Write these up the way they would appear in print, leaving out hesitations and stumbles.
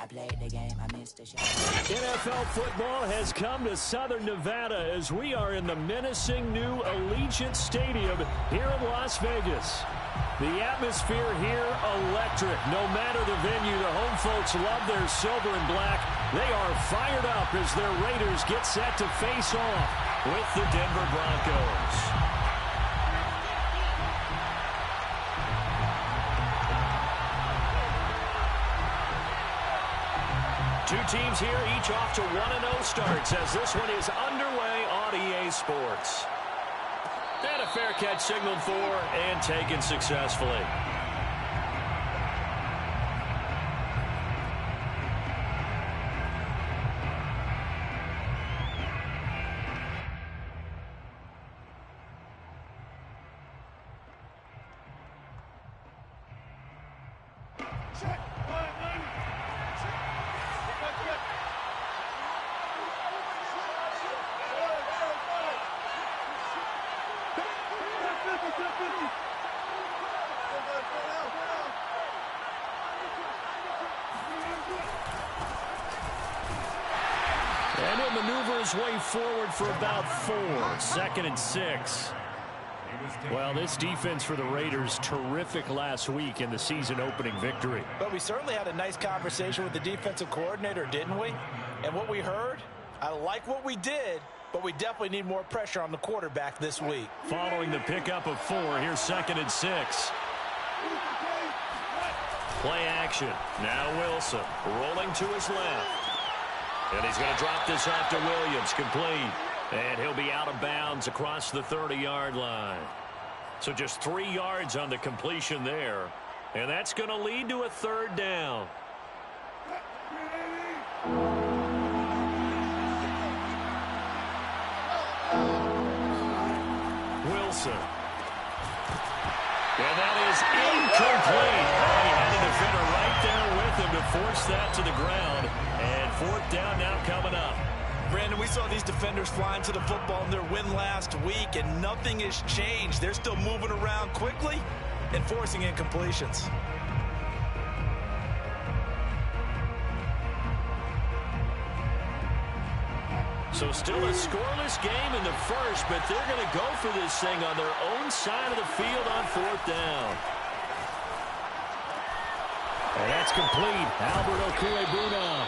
I played the game, I missed the shot. NFL football has come to Southern Nevada as we are in the menacing new Allegiant Stadium here in Las Vegas. The atmosphere here, electric. No matter the venue, the home folks love their silver and black. They are fired up as their Raiders get set to face off with the Denver Broncos. Two teams here, each off to 1-0 starts as this one is underway on EA Sports. And a fair catch signaled for and taken successfully. And he'll maneuver his way forward for about 4. 2nd and 6. Well, this defense for the Raiders, terrific last week in the season-opening victory. But we certainly had a nice conversation with the defensive coordinator, didn't we? And what we heard, I like what we did, but we definitely need more pressure on the quarterback this week. Following the pickup of 4, here's 2nd and 6. Play action. Now Wilson rolling to his left. And he's going to drop this off to Williams, complete. And he'll be out of bounds across the 30-yard line. So just 3 yards on the completion there. And that's going to lead to a 3rd down. Wilson. And that is incomplete. Oh, he had the defender right there with him to force that to the ground. And 4th down now coming up. Brandon, we saw these defenders flying to the football in their win last week, and nothing has changed. They're still moving around quickly and forcing incompletions. So still a scoreless game in the first, but they're going to go for this thing on their own side of the field on 4th down. And that's complete. Albert Okwuegbunam.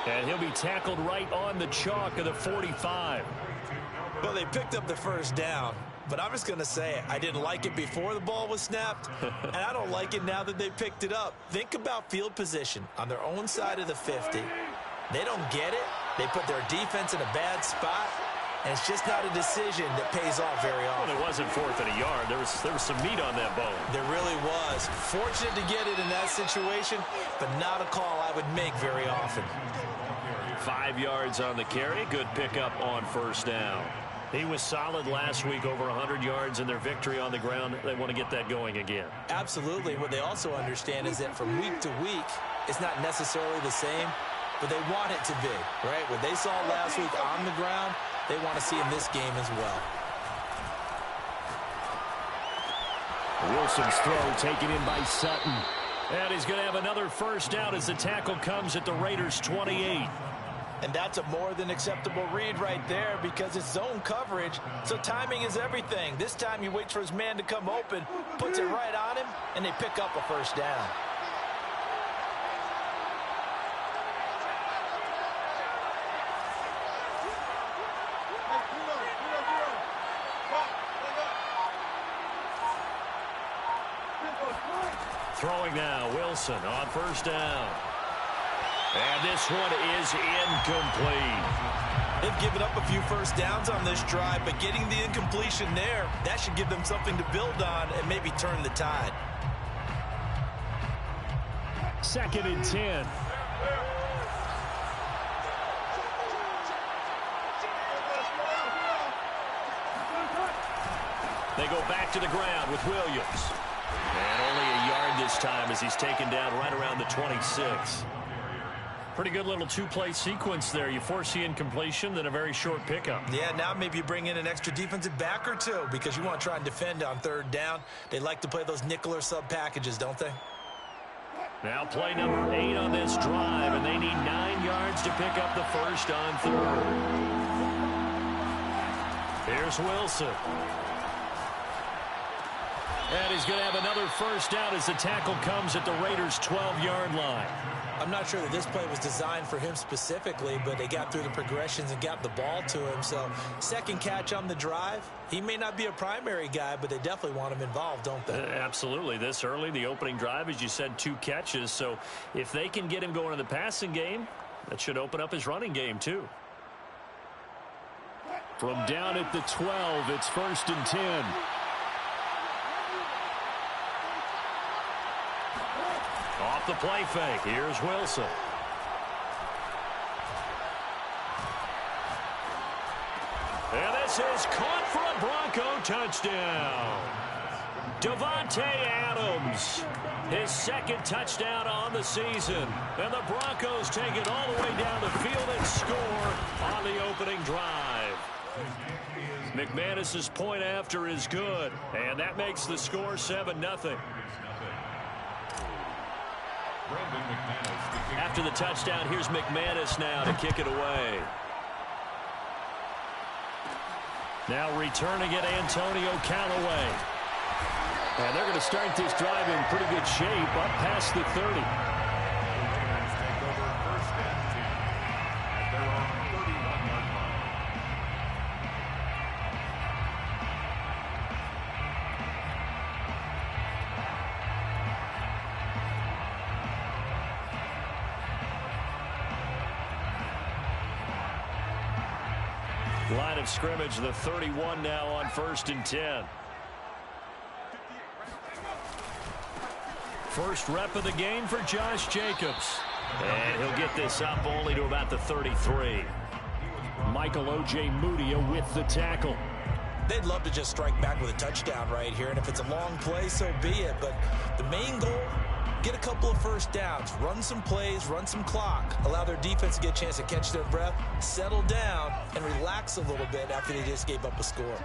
And he'll be tackled right on the chalk of the 45. Well, they picked up the 1st down, but I'm just going to say I didn't like it before the ball was snapped, and I don't like it now that they picked it up. Think about field position on their own side of the 50. They don't get it. They put their defense in a bad spot, and it's just not a decision that pays off very often. Well, it wasn't 4th and a yard. There was some meat on that bone. There really was. Fortunate to get it in that situation, but not a call I would make very often. 5 yards on the carry. Good pickup on 1st down. He was solid last week, over 100 yards in their victory on the ground. They want to get that going again. Absolutely. What they also understand is that from week to week, it's not necessarily the same, but they want it to be, right? What they saw last week on the ground, they want to see in this game as well. Wilson's throw taken in by Sutton. And he's going to have another 1st down as the tackle comes at the Raiders' 28. And that's a more than acceptable read right there because it's zone coverage, so timing is everything. This time he waits for his man to come open, puts it right on him, and they pick up a 1st down. Throwing now, Wilson on 1st down. And this one is incomplete. They've given up a few 1st downs on this drive, but getting the incompletion there, that should give them something to build on and maybe turn the tide. 2nd and 10. They go back to the ground with Williams. And only a yard this time as he's taken down right around the 26. Pretty good little 2-play sequence there. You force the incompletion, then a very short pickup. Yeah, now maybe you bring in an extra defensive back or 2 because you want to try and defend on 3rd down. They like to play those nickel or sub packages, don't they? Now play number 8 on this drive, and they need 9 yards to pick up the first on 3rd. Here's Wilson. And he's going to have another first down as the tackle comes at the Raiders' 12-yard line. I'm not sure that this play was designed for him specifically, but they got through the progressions and got the ball to him. So, second catch on the drive. He may not be a primary guy, but they definitely want him involved, don't they? Absolutely. This early, the opening drive, as you said, 2 catches. So, if they can get him going in the passing game, that should open up his running game, too. From down at the 12, it's 1st and 10. Off the play fake. Here's Wilson. And this is caught for a Bronco touchdown. Davante Adams, his 2nd touchdown on the season. And the Broncos take it all the way down the field and score on the opening drive. McManus's point after is good, and that makes the score 7-0. After the touchdown, here's McManus now to kick it away. Now returning it, Antonio Callaway. And they're going to start this drive in pretty good shape up past the 30. Line of scrimmage, the 31 now on 1st and 10. First rep of the game for Josh Jacobs. And he'll get this up only to about the 33. Michael O.J. Mudia with the tackle. They'd love to just strike back with a touchdown right here, and if it's a long play, so be it. But the main goal, get a couple of first downs, run some plays, run some clock, allow their defense to get a chance to catch their breath, settle down, and relax a little bit after they just gave up a score.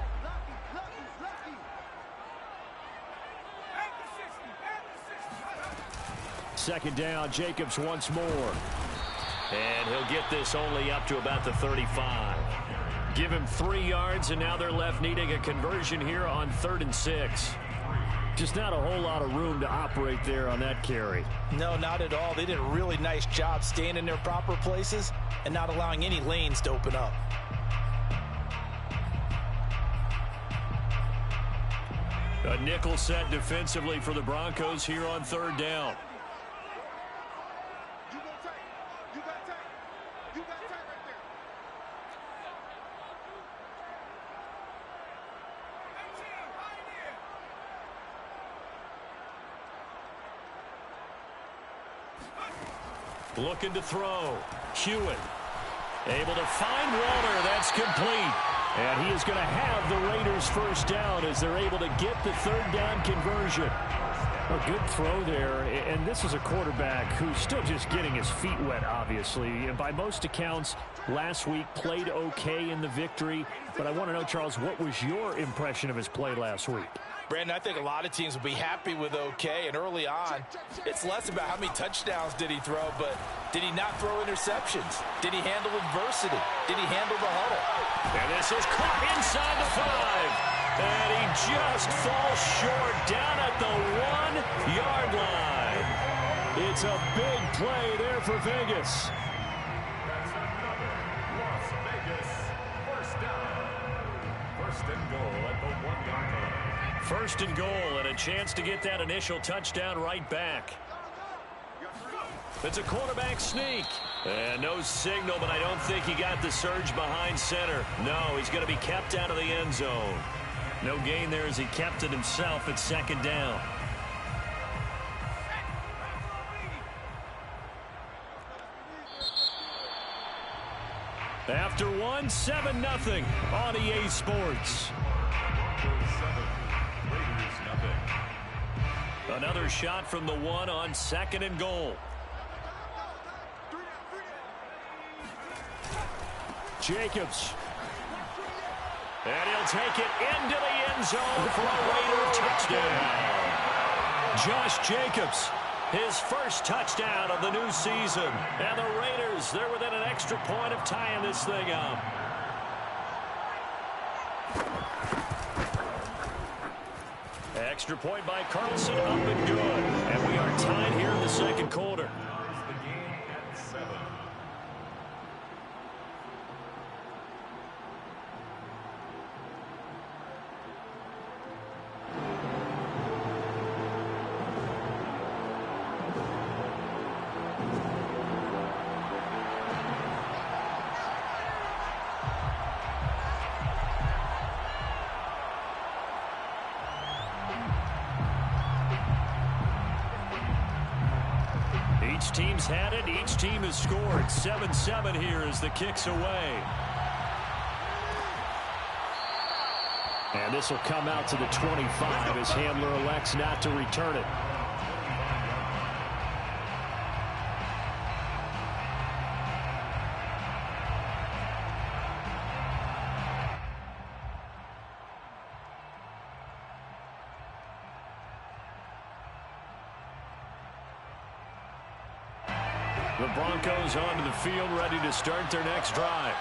Second down, Jacobs once more. And he'll get this only up to about the 35. Give him 3 yards, and now they're left needing a conversion here on 3rd and 6. Just not a whole lot of room to operate there on that carry. No, not at all. They did a really nice job staying in their proper places and not allowing any lanes to open up. A nickel set defensively for the Broncos here on 3rd down. Looking to throw. Hewitt able to find Waller. That's complete. And he is going to have the Raiders first down as they're able to get the 3rd down conversion. A good throw there. And this is a quarterback who's still just getting his feet wet, obviously. And by most accounts, last week played okay in the victory. But I want to know, Charles, what was your impression of his play last week? Brandon, I think a lot of teams will be happy with okay, and early on, it's less about how many touchdowns did he throw, but did he not throw interceptions? Did he handle adversity? Did he handle the huddle? And this is caught inside the 5. And he just falls short down at the 1-yard line. It's a big play there for Vegas. That's another Las Vegas first down. First and goal at the 1-yard line. First and goal, and a chance to get that initial touchdown right back. It's a quarterback sneak. And no signal, but I don't think he got the surge behind center. No, he's going to be kept out of the end zone. No gain there as he kept it himself at 2nd down. After 1, 7-0 on EA Sports. Another shot from the 1 on 2nd and goal. Jacobs. And he'll take it into the end zone for a Raider touchdown. Josh Jacobs His first touchdown of the new season. And the Raiders, they're within an extra point of tying this thing up. Extra point by Carlson, up and good. And we are tied here in the second quarter. The game at 7. Each team's had it. Each team has scored. 7-7 here as the kick's away. And this will come out to the 25 as Hamler elects not to return it. The Broncos onto the field, ready to start their next drive.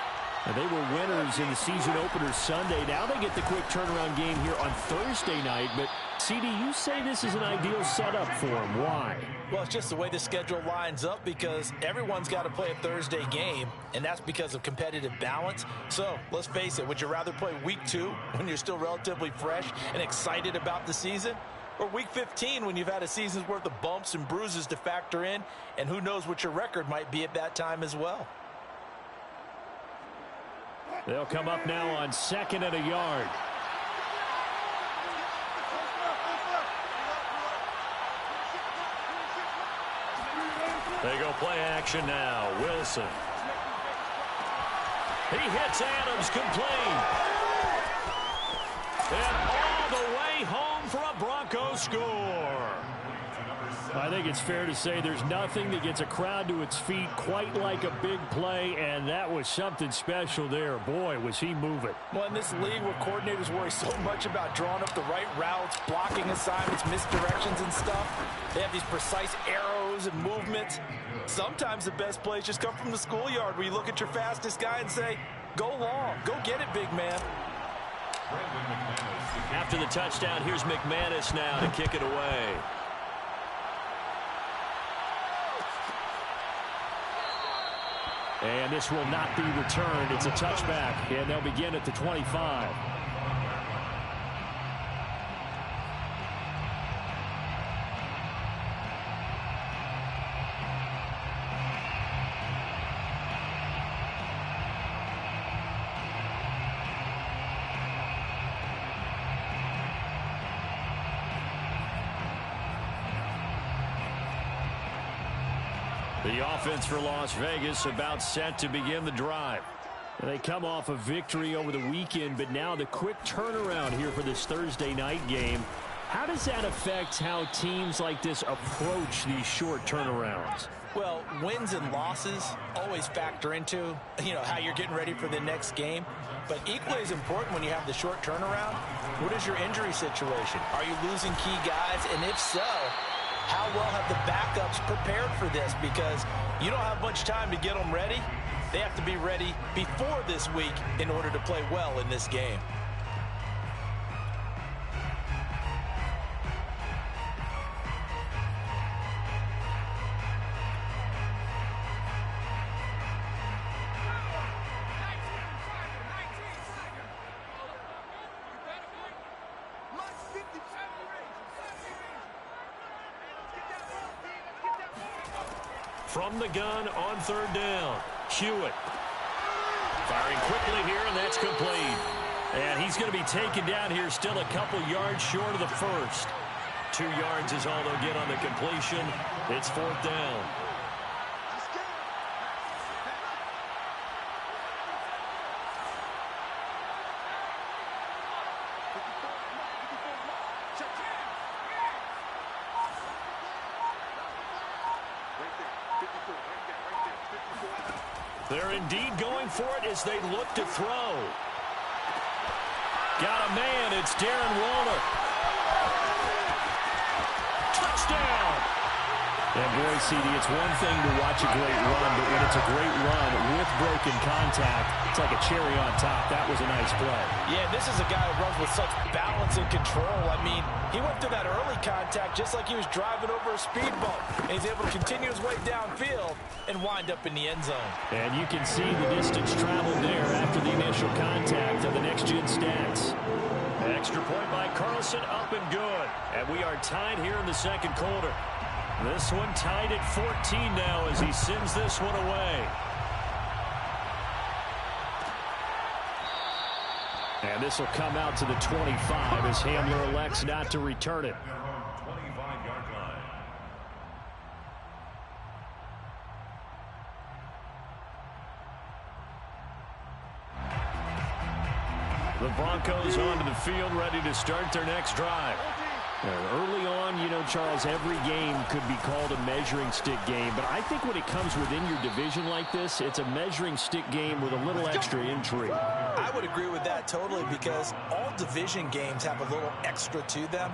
And they were winners in the season opener Sunday. Now they get the quick turnaround game here on Thursday night. But, CD, you say this is an ideal setup for them. Why? Well, it's just the way the schedule lines up because everyone's got to play a Thursday game, and that's because of competitive balance. So, let's face it, would you rather play week 2 when you're still relatively fresh and excited about the season? Or week 15 when you've had a season's worth of bumps and bruises to factor in, and who knows what your record might be at that time as well. They'll come up now on 2nd and a yard. They go play action now. Wilson. He hits Adams complete. And all the way home for a Broncos score. I think it's fair to say there's nothing that gets a crowd to its feet quite like a big play, and that was something special there. Boy, was he moving. Well, in this league where coordinators worry so much about drawing up the right routes, blocking assignments, misdirections and stuff, they have these precise arrows and movements. Sometimes the best plays just come from the schoolyard where you look at your fastest guy and say, go long, go get it, big man. After the touchdown, here's McManus now to kick it away. And this will not be returned. It's a touchback, and they'll begin at the 25. The offense for Las Vegas about set to begin the drive. They come off a victory over the weekend, but now the quick turnaround here for this Thursday night game. How does that affect how teams like this approach these short turnarounds? Well, wins and losses always factor into, how you're getting ready for the next game. But equally as important when you have the short turnaround, what is your injury situation? Are you losing key guys? And if so, how well have the backups prepared for this? Because you don't have much time to get them ready. They have to be ready before this week in order to play well in this game. From the gun on 3rd down, Hewitt. Firing quickly here, and that's complete. And he's going to be taken down here still a couple yards short of the first. 2 yards is all they'll get on the completion. It's 4th down. They're indeed going for it as they look to throw. Got a man. It's Darren Waller. Touchdown. And boy, CD, it's one thing to watch a great run, but when it's a great run with broken contact, it's like a cherry on top. That was a nice play. Yeah, this is a guy who runs with such balance and control. I mean, he went through that early contact just like he was driving over a speed bump. And he's able to continue his way downfield and wind up in the end zone. And you can see the distance traveled there after the initial contact of the next-gen stats. Extra point by Carlson, up and good. And we are tied here in the second quarter. This one tied at 14 now as he sends this one away. And this will come out to the 25 as Hamler elects not to return it. 25-yard line. The Broncos onto the field, ready to start their next drive. Early on, you know, Charles, every game could be called a measuring stick game. But I think when it comes within your division like this, it's a measuring stick game with a little extra intrigue. I would agree with that totally because all division games have a little extra to them.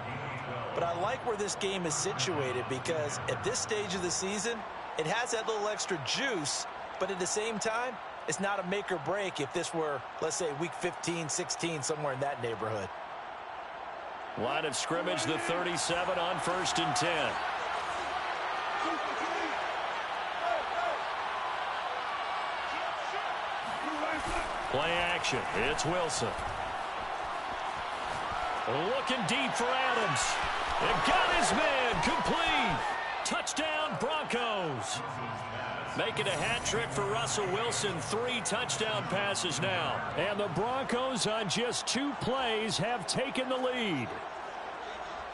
But I like where this game is situated because at this stage of the season, it has that little extra juice. But at the same time, it's not a make or break if this were, let's say, week 15, 16, somewhere in that neighborhood. Line of scrimmage, the 37 on 1st and 10. Play action. It's Wilson. Looking deep for Adams. And got his man complete. Touchdown, Broncos. Making a hat trick for Russell Wilson. 3 touchdown passes now. And the Broncos on just 2 plays have taken the lead.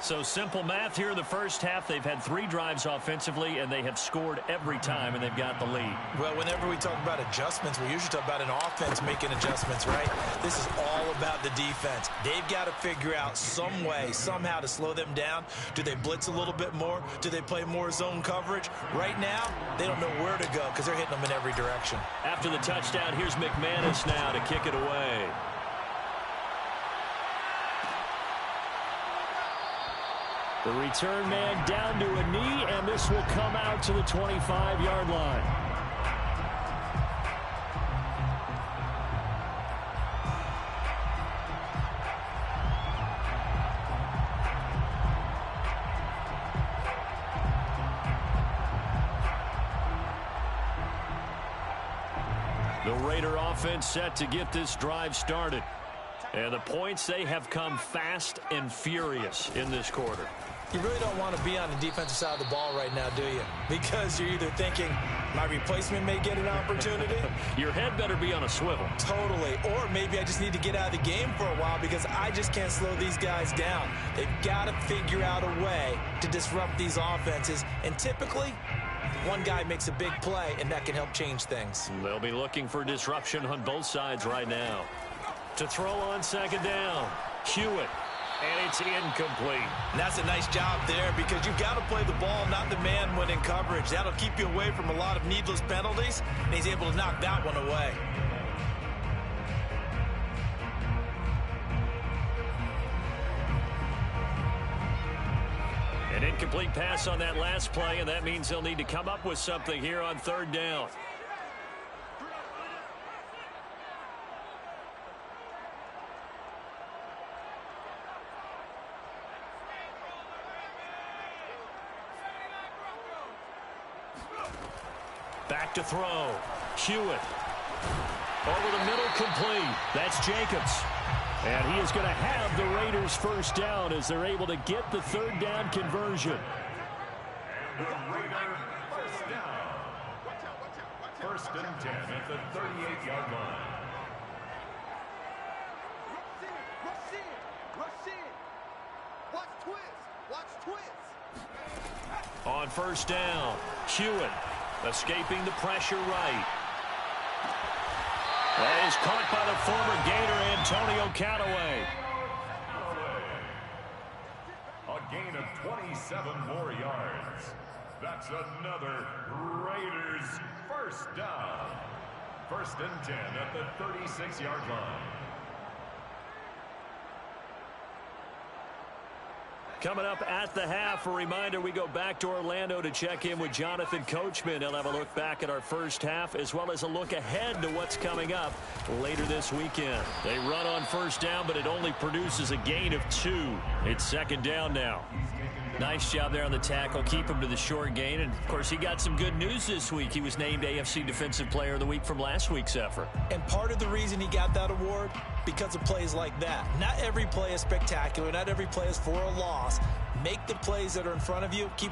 So simple math here in the first half. They've had 3 drives offensively, and they have scored every time, and they've got the lead. Well, whenever we talk about adjustments, we usually talk about an offense making adjustments, right? This is all about the defense. They've got to figure out some way, somehow to slow them down. Do they blitz a little bit more? Do they play more zone coverage? Right now, they don't know where to go because they're hitting them in every direction. After the touchdown, here's McManus now to kick it away. The return man down to a knee, and this will come out to the 25-yard line. The Raider offense set to get this drive started. And the points, they have come fast and furious in this quarter. You really don't want to be on the defensive side of the ball right now, do you? Because you're either thinking, my replacement may get an opportunity. Your head better be on a swivel. Totally. Or maybe I just need to get out of the game for a while because I just can't slow these guys down. They've got to figure out a way to disrupt these offenses. And typically, one guy makes a big play, and that can help change things. They'll be looking for disruption on both sides right now. To throw on second down, Hewitt. And it's incomplete. And that's a nice job there because you've got to play the ball, not the man when in coverage. That'll keep you away from a lot of needless penalties, and he's able to knock that one away. An incomplete pass on that last play, and that means they'll need to come up with something here on 3rd down. Back to throw. Hewitt. Over the middle, complete. That's Jacobs. And he is going to have the Raiders first down as they're able to get the 3rd down conversion. The Raider first down. 1st and 10 at the 38-yard line. Rush in. Watch twist. On 1st down, Hewitt escaping the pressure right. That is caught by the former Gator, Antonio Callaway. A gain of 27 more yards. That's another Raiders first down. 1st and 10 at the 36-yard line. Coming up at the half, a reminder, we go back to Orlando to check in with Jonathan Coachman. He'll have a look back at our first half as well as a look ahead to what's coming up later this weekend. They run on first down, but it only produces a gain of 2. It's second down now. Nice job there on the tackle. Keep him to the short gain. And, of course, he got some good news this week. He was named AFC Defensive Player of the Week from last week's effort. And part of the reason he got that award, because of plays like that. Not every play is spectacular. Not every play is for a loss. Make the plays that are in front of you. Keep it